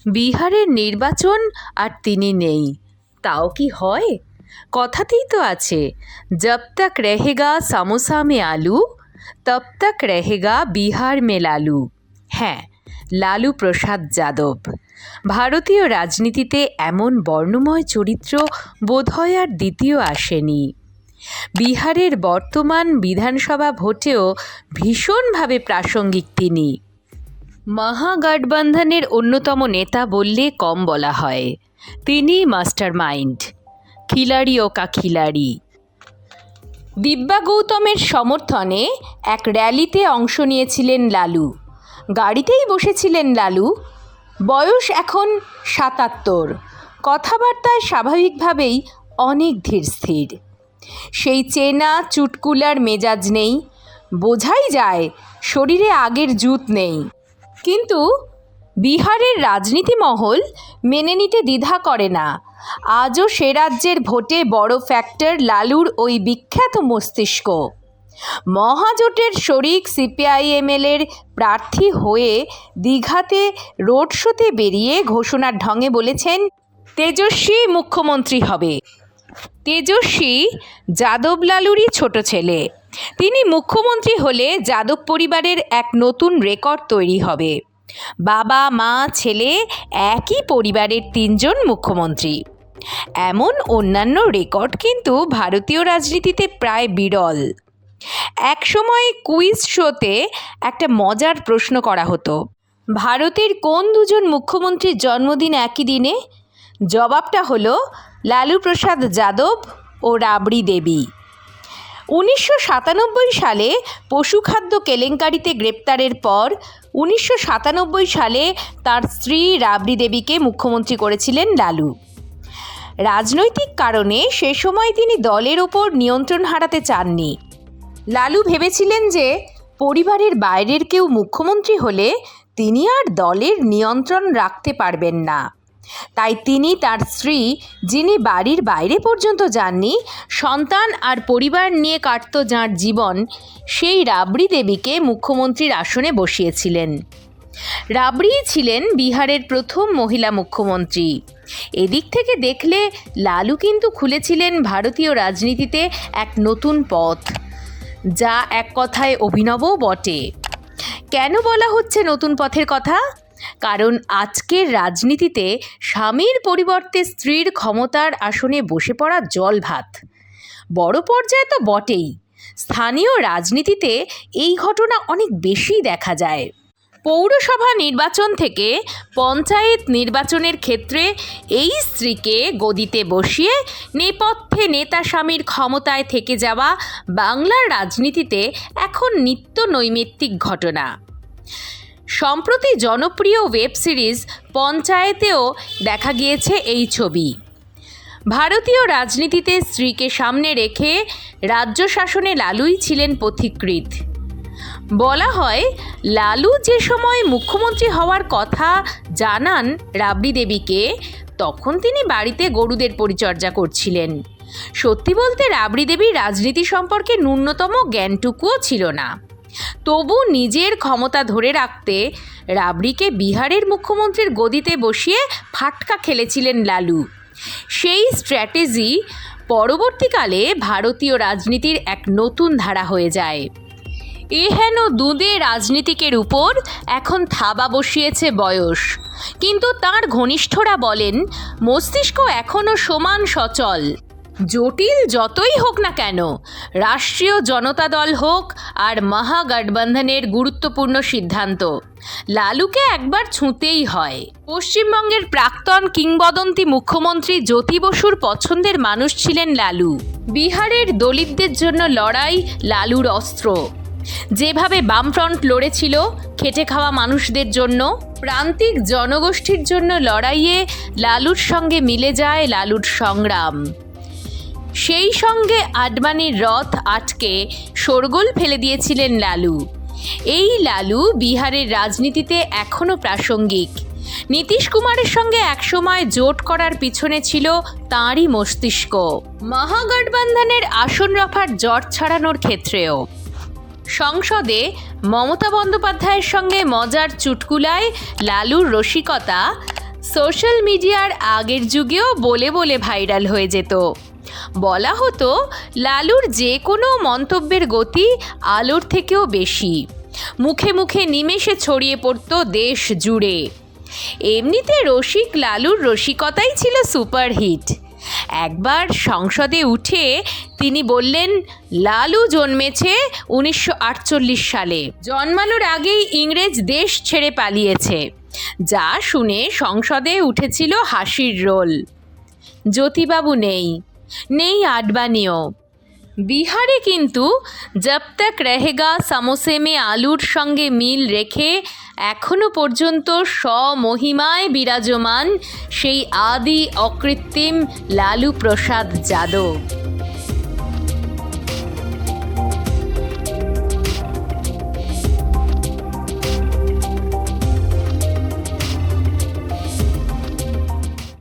বিহারের নির্বাচন আর তিনি নেই, তাও কি হয়? কথাতেই তো আছে, জব তক রহেগা সমোসা মে আলু তব তক রহেগা বিহার মে লালু। হ্যাঁ, লালু প্রসাদ যাদব। ভারতীয় রাজনীতিতে এমন বর্ণময় চরিত্র বোধহয় আর দ্বিতীয় আসেনি। বিহারের বর্তমান বিধানসভা ভোটেও ভীষণভাবে প্রাসঙ্গিক তিনি। মহাগঠবন্ধনের অন্যতম নেতা বললে কম বলা হয়। তিনি মাস্টার মাইন্ড, খিলাড়িও কা খিলাড়ি। দিব্যা গৌতমের সমর্থনে এক র্যালিতে অংশ নিয়েছিলেন লালু। গাড়িতেই বসেছিলেন লালু। বয়স এখন ৭৭। কথাবার্তায় স্বাভাবিকভাবেই অনেক ধীরস্থির। সেই চেনা চুটকুলার মেজাজ নেই, বোঝাই যায় শরীরে আগের জুত নেই। কিন্তু বিহারের রাজনীতি মহল মেনে নিতে দ্বিধা করে না। আজও সে রাজ্যের ভোটে বড় ফ্যাক্টর লালুর ওই বিখ্যাত মস্তিষ্ক। মহাজোটের শরিক সিপিআইএমএলের প্রার্থী হয়ে দীঘাতে রোড শোতে বেরিয়ে ঘোষণার ঢঙে বলেছেন, তেজস্বী মুখ্যমন্ত্রী হবে। তেজস্বী যাদব লালুরই ছোট ছেলে। তিনি মুখ্যমন্ত্রী হলে যাদব পরিবারের এক নতুন রেকর্ড তৈরি হবে। বাবা, মা, ছেলে একই পরিবারের ৩ জন মুখ্যমন্ত্রী। এমন অন্যান্য রেকর্ড কিন্তু ভারতীয় রাজনীতিতে প্রায় বিরল। একসময় কুইজ শোতে একটা মজার প্রশ্ন করা হতো, ভারতের কোন 2 জন মুখ্যমন্ত্রীর জন্মদিন একই দিনে? জবাবটা হলো লালু প্রসাদ যাদব ও রাবড়ি দেবী। 1997 সালে পশুখাদ্য কেলেঙ্কারিতে গ্রেপ্তারের পর 1997 সালে তার স্ত্রী রাবড়ি দেবীকে মুখ্যমন্ত্রী করেছিলেন লালু। রাজনৈতিক কারণে সে সময় তিনি দলের ওপর নিয়ন্ত্রণ হারাতে চাননি। লালু ভেবেছিলেন যে পরিবারের বাইরের কেউ মুখ্যমন্ত্রী হলে তিনি আর দলের নিয়ন্ত্রণ রাখতে পারবেন না। তাই তিনি তার স্ত্রী, যিনি বাড়ির বাইরে পর্যন্ত যাননি, সন্তান আর পরিবার নিয়ে কাটত যাঁর জীবন, সেই রাবড়ি দেবীকে মুখ্যমন্ত্রীর আসনে বসিয়েছিলেন। রাবড়িই ছিলেন বিহারের প্রথম মহিলা মুখ্যমন্ত্রী। এদিক থেকে দেখলে লালু কিন্তু খুলেছিলেন ভারতীয় রাজনীতিতে এক নতুন পথ, যা এক কথায় অভিনবও বটে। কেন বলা হচ্ছে নতুন পথের কথা? কারণ আজকের রাজনীতিতে স্বামীর পরিবর্তে স্ত্রীর ক্ষমতার আসনে বসে পড়া জলভাত। বড় পর্যায়ে তো বটেই, স্থানীয় রাজনীতিতে এই ঘটনা অনেক বেশি দেখা যায়। পৌরসভা নির্বাচন থেকে পঞ্চায়েত নির্বাচনের ক্ষেত্রে এই স্ত্রীকে গদিতে বসিয়ে নেপথ্যে নেতা স্বামীর ক্ষমতায় থেকে যাওয়া বাংলার রাজনীতিতে এখন নিত্য নৈমিত্তিক ঘটনা। সম্প্রতি জনপ্রিয় ওয়েব সিরিজ পঞ্চায়েতেও দেখা গিয়েছে এই ছবি। ভারতীয় রাজনীতিতে স্ত্রীকে সামনে রেখে রাজ্য শাসনে লালুই ছিলেন পথিকৃৎ। বলা হয়, লালু যে সময় মুখ্যমন্ত্রী হওয়ার কথা জানান রাবড়ি দেবীকে, তখন তিনি বাড়িতে গরুদের পরিচর্যা করছিলেন। সত্যি বলতে রাবড়ি দেবীর রাজনীতি সম্পর্কে ন্যূনতম জ্ঞানটুকুও ছিল না। তবু নিজের ক্ষমতা ধরে রাখতে রাবড়িকে বিহারের মুখ্যমন্ত্রীর গদিতে বসিয়ে ফাটকা খেলেছিলেন লালু। সেই স্ট্র্যাটেজি পরবর্তীকালে ভারতীয় রাজনীতির এক নতুন ধারা হয়ে যায়। এহেন দুঁদে রাজনীতিকের উপর এখন থাবা বসিয়েছে বয়স। কিন্তু তার ঘনিষ্ঠরা বলেন, মস্তিষ্ক এখনও সমান সচল। জটিল যতই হোক না কেন, রাষ্ট্রীয় জনতা দল হোক আর মহাগঠবন্ধনের গুরুত্বপূর্ণ সিদ্ধান্ত, লালুকে একবার ছুঁতেই হয়। পশ্চিমবঙ্গের প্রাক্তন কিংবদন্তি মুখ্যমন্ত্রী জ্যোতি বসুর পছন্দের মানুষ ছিলেন লালু। বিহারের দলিতদের জন্য লড়াই লালুর অস্ত্র। যেভাবে বামফ্রন্ট লড়েছিল খেটে খাওয়া মানুষদের জন্য, প্রান্তিক জনগোষ্ঠীর জন্য লড়াইয়ে লালুর সঙ্গে মিলে যায় লালুর সংগ্রাম। সেই সঙ্গে আডবাণীর রথ আটকে শোরগোল ফেলে দিয়েছিলেন লালু। এই লালু বিহারের রাজনীতিতে এখনও প্রাসঙ্গিক। নীতিশ কুমারের সঙ্গে একসময় জোট করার পিছনে ছিল তাঁরই মস্তিষ্ক। মহাগঠবন্ধনের আসন রফার জট ছাড়ানোর ক্ষেত্রেও। সংসদে মমতা বন্দ্যোপাধ্যায়ের সঙ্গে মজার চুটকুলায় লালুর রসিকতা সোশ্যাল মিডিয়ার আগের যুগেও বলে বলে ভাইরাল হয়ে যেত। বলা হতো লালুর যে কোনো মন্তব্যের গতি আলোর থেকেও বেশি, মুখে মুখে নিমেষে ছড়িয়ে পড়ত দেশ জুড়ে। এমনিতে রসিক লালুর রসিকতাই ছিল সুপারহিট। একবার সংসদে উঠে তিনি বললেন, লালু জন্মেছে 1948 সালে, জন্মানোর আগেই ইংরেজ দেশ ছেড়ে পালিয়েছে। যা শুনে সংসদে উঠেছিল হাসির রোল। জ্যোতিবাবু নেই আডবাণীও। বিহারে কিন্তু জব তক রহেগা সমোসে মে আলুর সঙ্গে মিল রেখে এখনো পর্যন্ত স্বমহিমায় বিরাজমান সেই আদি অকৃত্রিম লালু প্রসাদ যাদব।